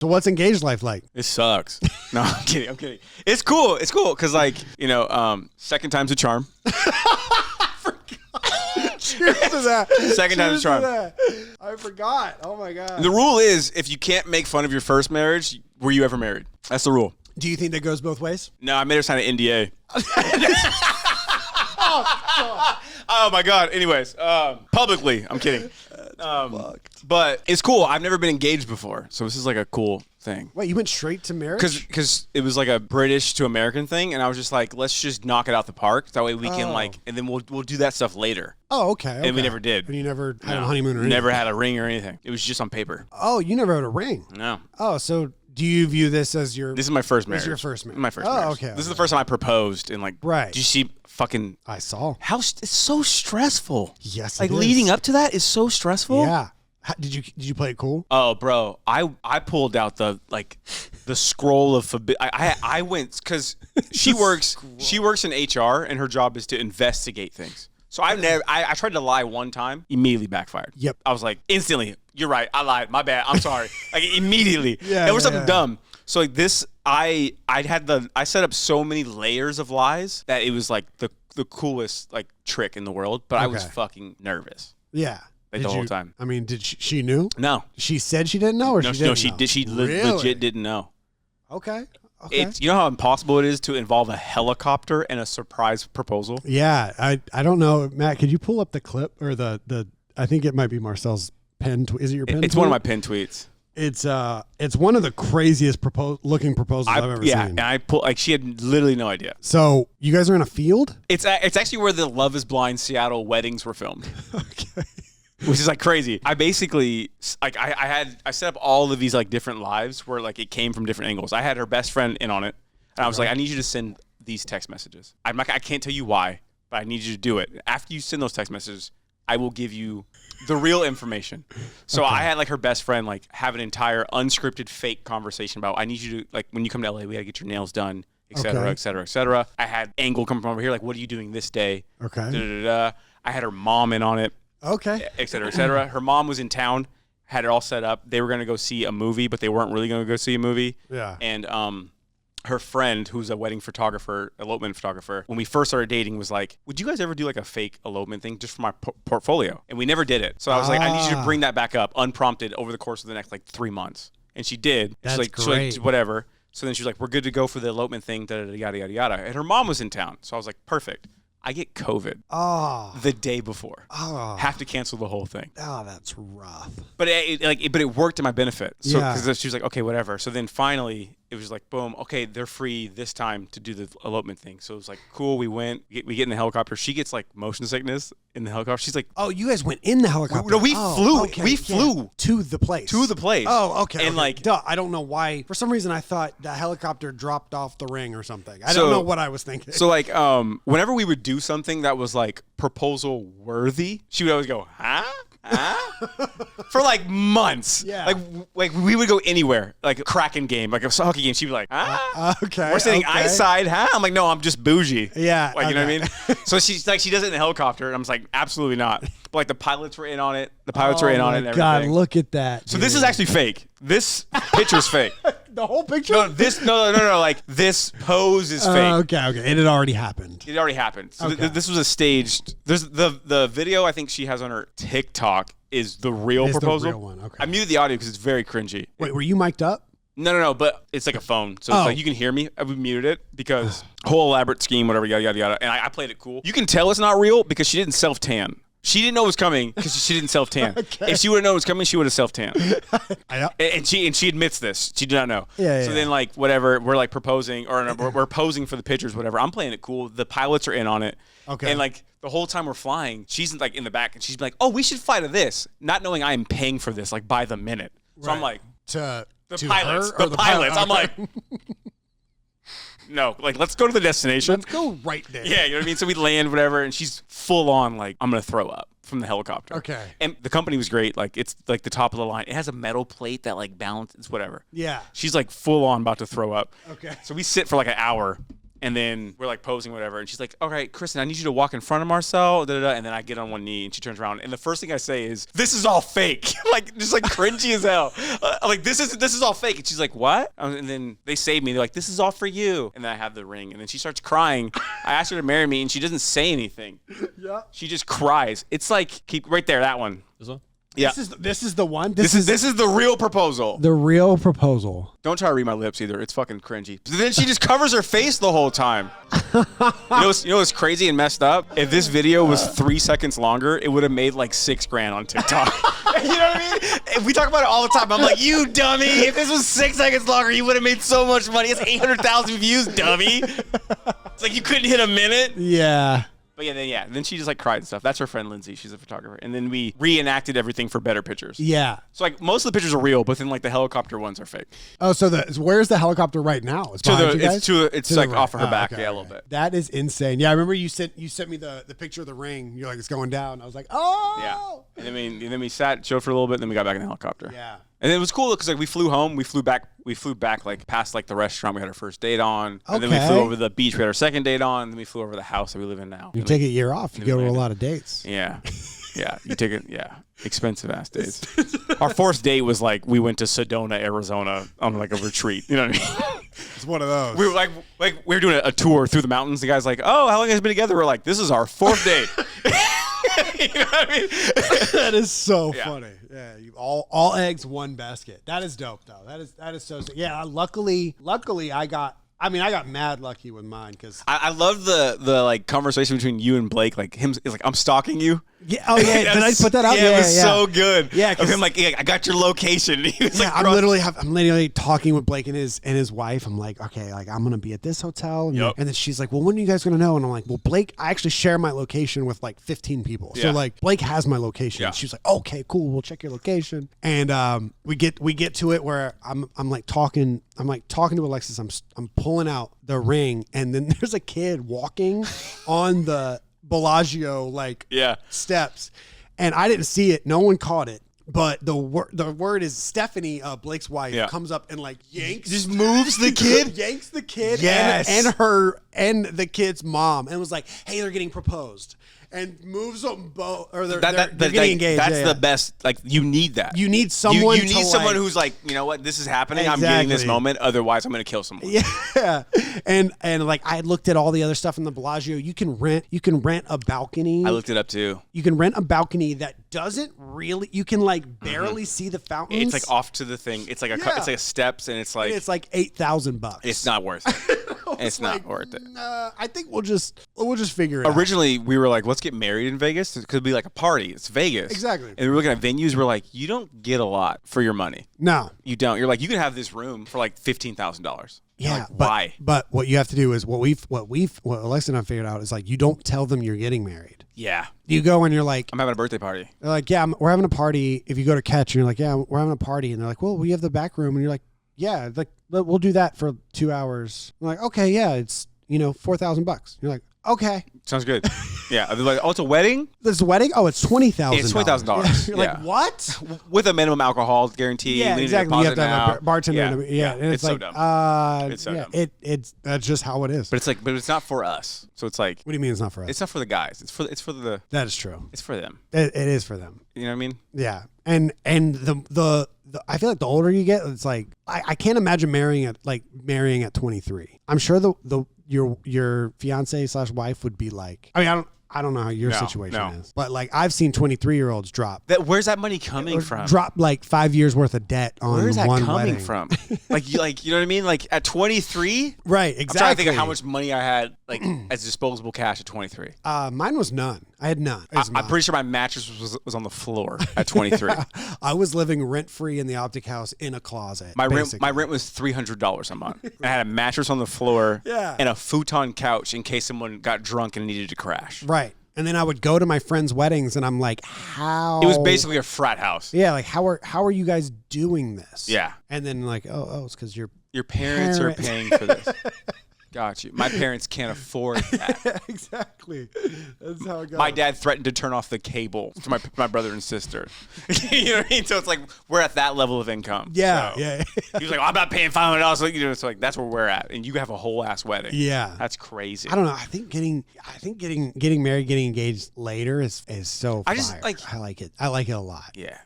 So what's engaged life like? It sucks. No, I'm kidding. It's cool. Because, like, second time's a charm. Cheers to that. Second time's a charm. I forgot. Oh, my God. The rule is, if you can't make fun of your first marriage, were you ever married? That's the rule. Do you think that goes both ways? No, I made her sign an NDA. Oh, my God. Anyways, publicly. I'm kidding. But it's cool. I've never been engaged before, so this is like a cool thing. Wait, you went straight to marriage? Because it was like a British to American thing, and I was just like, let's just knock it out the park. That way we can and then we'll do that stuff later. Oh, okay. And we never did. And you never had a honeymoon or anything? Never had a ring or anything. It was just on paper. Oh, you never had a ring? No. Oh, so do you view this as your... This is my first marriage. This is your first marriage? My first marriage. Oh, okay. This is the first time I proposed, and like, right. Did you see fucking... I saw. It's so stressful. Yes, like leading up to that is so stressful. Yeah. Did you play it cool? Oh, bro, I pulled out the scroll of forbid. I went because she works in HR and her job is to investigate things. So I tried to lie one time, immediately backfired. Yep. I was like instantly, you're right, I lied, my bad, I'm sorry. Like immediately. Yeah. It was something dumb. So like this, I set up so many layers of lies that it was like the coolest like trick in the world, but I was fucking nervous. Yeah. Like the whole time. I mean, did she knew? No. She said she didn't know, or she didn't know? She did. She really? legit didn't know. Okay. You know how impossible it is to involve a helicopter in a surprise proposal? Yeah. I don't know. Matt, could you pull up the clip or the I think it might be Marcel's pen. Is it your pen? It's one of my pen tweets. It's one of the craziest looking proposals I've ever seen. Yeah, and I she had literally no idea. So you guys are in a field? It's actually where the Love Is Blind Seattle weddings were filmed. Okay. Which is like crazy. I basically like I set up all of these like different lives where like it came from different angles. I had her best friend in on it, and I was like, I need you to send these text messages. I can't tell you why, but I need you to do it. After you send those text messages, I will give you the real information. So I had like her best friend like have an entire unscripted fake conversation about I need you to like when you come to LA, we gotta get your nails done, et cetera, et cetera, et cetera. I had Angle come from over here, like what are you doing this day? Okay. I had her mom in on it. Okay. Et cetera, et cetera. Her mom was in town, had it all set up. They were going to go see a movie, but they weren't really going to go see a movie. Yeah. And her friend, who's a wedding photographer, elopement photographer, when we first started dating, was like, would you guys ever do like a fake elopement thing just for my portfolio? And we never did it. So I was like, I need you to bring that back up unprompted over the course of the next like 3 months. And she did. That's great. She's like, whatever. So then she was like, we're good to go for the elopement thing, yada, yada, yada. And her mom was in town. So I was like, perfect. I get COVID the day before. Have to cancel the whole thing. Oh, that's rough. But it worked to my benefit. So because she was like, okay, whatever. So then finally it was like, boom, okay, they're free this time to do the elopement thing. So it was like, cool. We went, we get in the helicopter. She gets like motion sickness in the helicopter. She's like, oh, you guys went in the helicopter? We flew. Okay, we flew to the place. Oh, okay. And like, duh, I don't know why. For some reason, I thought the helicopter dropped off the ring or something. I don't know what I was thinking. So like, whenever we would do something that was like proposal worthy, she would always go, huh? For like months. Yeah. Like we would go anywhere, like a Kraken game, like a hockey game. She'd be like, okay. We're sitting ice side, huh? I'm like, no, I'm just bougie. Yeah. Like, you know what I mean? So she's like, she does it in a helicopter, and I'm just like, absolutely not. But like the pilots were in on it. The pilots were in on it and everything. God, look at that. So this is actually fake. This picture's fake. The whole picture? No. Like this pose is fake. Okay. It had already happened. It already happened. So this was a staged. There's the video I think she has on her TikTok is the real proposal. The real one. Okay. I muted the audio because it's very cringy. Wait, were you mic'd up? No, but it's like a phone. So it's like you can hear me. I muted it because whole elaborate scheme, whatever, yada, yada, yada. And I played it cool. You can tell it's not real because she didn't self-tan. She didn't know it was coming because she didn't self-tan. Okay. If she would have known it was coming, she would have self-tan. And she admits this. She did not know. Yeah. So then like whatever, we're like proposing or we're posing for the pictures, whatever. I'm playing it cool. The pilots are in on it. Okay. And like the whole time we're flying, she's like in the back and she's like, oh, we should fly to this, not knowing I am paying for this like by the minute. So I'm like, to pilots. Her or the pilots. Okay. I'm like, no, like let's go to the destination. Let's go right there. Yeah, you know what I mean? So we land, whatever, and she's full on like, I'm going to throw up from the helicopter. Okay. And the company was great. Like it's like the top of the line. It has a metal plate that like balances, whatever. Yeah. She's like full on about to throw up. Okay. So we sit for like an hour And then we're like posing, whatever. And she's like, all right, Kristen, I need you to walk in front of Marcel. Da, da, da. And then I get on one knee and she turns around. And the first thing I say is, this is all fake. Like, just like cringy as hell. Like, this is all fake. And she's like, what? And then they save me. They're like, this is all for you. And then I have the ring. And then she starts crying. I asked her to marry me and she doesn't say anything. Yeah. She just cries. It's like, keep right there, that one. This one? Yeah. This is the one. This is the real proposal. The real proposal. Don't try to read my lips either. It's fucking cringy. So then she just covers her face the whole time. You know what's crazy and messed up? If this video was 3 seconds longer, it would have made like $6,000 on TikTok. You know what I mean? If we talk about it all the time, I'm like, you dummy. If this was 6 seconds longer, you would have made so much money. It's 800,000 views, dummy. It's like you couldn't hit a minute. Yeah. But then she just like cried and stuff. That's her friend Lindsay. She's a photographer. And then we reenacted everything for better pictures. Yeah. So like most of the pictures are real, but then like the helicopter ones are fake. Oh, so where's the helicopter right now? It's behind you guys? It's like off of her back, okay, a little bit. That is insane. Yeah, I remember you sent me the picture of the ring. You're like, it's going down. I was like, oh. Yeah. And then we sat, chilled for a little bit, and then we got back in the helicopter. Yeah. And it was cool because like we flew home, we flew back like past like the restaurant we had our first date on, and then we flew over the beach we had our second date on, and then we flew over the house that we live in now. You take a year off, you go to a lot of dates. Yeah, yeah, you take it. Yeah, expensive ass dates. Our fourth date was like we went to Sedona, Arizona on like a retreat. You know what I mean? It's one of those. We were like we were doing a tour through the mountains. The guy's like, oh, how long has it been together? We're like, this is our fourth date. You know what I mean? That is so funny. Yeah, all eggs, one basket. That is dope, though. That is so sick. Yeah, luckily, I got mad lucky with mine because I love the like conversation between you and Blake. Like him is like, I'm stalking you. Yeah. Oh yeah. Did I put that out? Yeah, it was so good. Yeah. Of him like, yeah, I got your location. He was like, I'm literally talking with Blake and his wife. I'm like, okay, like I'm gonna be at this hotel, and then she's like, well, when are you guys gonna know? And I'm like, well, Blake, I actually share my location with like 15 people, so like Blake has my location. Yeah. She's like, okay, cool, we'll check your location, and we get to it where I'm like talking to Alexis. I'm pulling out the ring, and then there's a kid walking on the Bellagio steps, and I didn't see it. No one caught it. But the word is Stephanie, Blake's wife, comes up and like just moves the kid, yanks the kid, yes, and her and the kid's mom, and was like, "Hey, they're getting proposed." And moves them both, or they're getting engaged. That's the best. Like you need that. You need someone. You need someone who's like, you know what, this is happening. Exactly. I'm getting this moment. Otherwise, I'm going to kill someone. Yeah, and like I looked at all the other stuff in the Bellagio. You can rent a balcony. I looked it up too. You can rent a balcony that doesn't really. You can like barely see the fountains. It's like off to the thing. It's like it's like steps, and it's like $8,000. It's not worth it. It's not worth it. I think we'll just figure it out. Originally, we were like, let's get married in Vegas. It could be like a party. It's Vegas. Exactly. And we were looking at venues. We're like, you don't get a lot for your money. No. You don't. You're like, you can have this room for like $15,000. Yeah. Like, why? But what you have to do is what Alexa and I figured out is like, you don't tell them you're getting married. Yeah. You go and you're like, I'm having a birthday party. They're like, yeah, we're having a party. If you go to Catch and you're like, yeah, we're having a party. And they're like, well, we have the back room. And you're like, yeah, like we'll do that for 2 hours. I'm like, okay, yeah, it's, $4,000. You're like, okay. Sounds good. Yeah. They're like, oh, it's a wedding? This wedding? Oh, it's $20,000. It's $20,000. You're like, what? With a minimum alcohol guarantee. Yeah, exactly. You have to have a bartender. Yeah. And it's like, so dumb. It's so dumb. It's that's just how it is. But it's not for us. So it's like, what do you mean it's not for us? It's not for the guys. It's for the. That is true. It's for them. It is for them. You know what I mean? Yeah. And the I feel like the older you get, it's like I can't imagine marrying at 23. I'm sure your fiance / wife would be like, I mean, I don't know how your situation is, but like I've seen 23-year-olds drop. Where's that money coming from? Drop like 5 years worth of debt on one wedding. Where's that coming from? like you know what I mean? Like at 23, right? Exactly. I'm trying to think of how much money I had like as disposable cash at 23. Mine was none. I had none. I'm pretty sure my mattress was on the floor at 23. I was living rent free in the Optic House in a closet. My rent was $300 a month. I had a mattress on the floor and a futon couch in case someone got drunk and needed to crash. Right. And then I would go to my friends' weddings, and I'm like, how? It was basically a frat house. Yeah, like how are you guys doing this? Yeah. And then like, oh, it's because your parents are paying for this. Got you. My parents can't afford that. Exactly. That's how it goes. My dad threatened to turn off the cable to my brother and sister. You know what I mean? So it's like we're at that level of income. Yeah, so yeah. He was like, I'm not paying $500. Like, you know, it's like that's where we're at, and you have a whole ass wedding. Yeah, that's crazy. I don't know. I think getting married, getting engaged later is so. I fire. just like. I like it. I like it a lot. Yeah.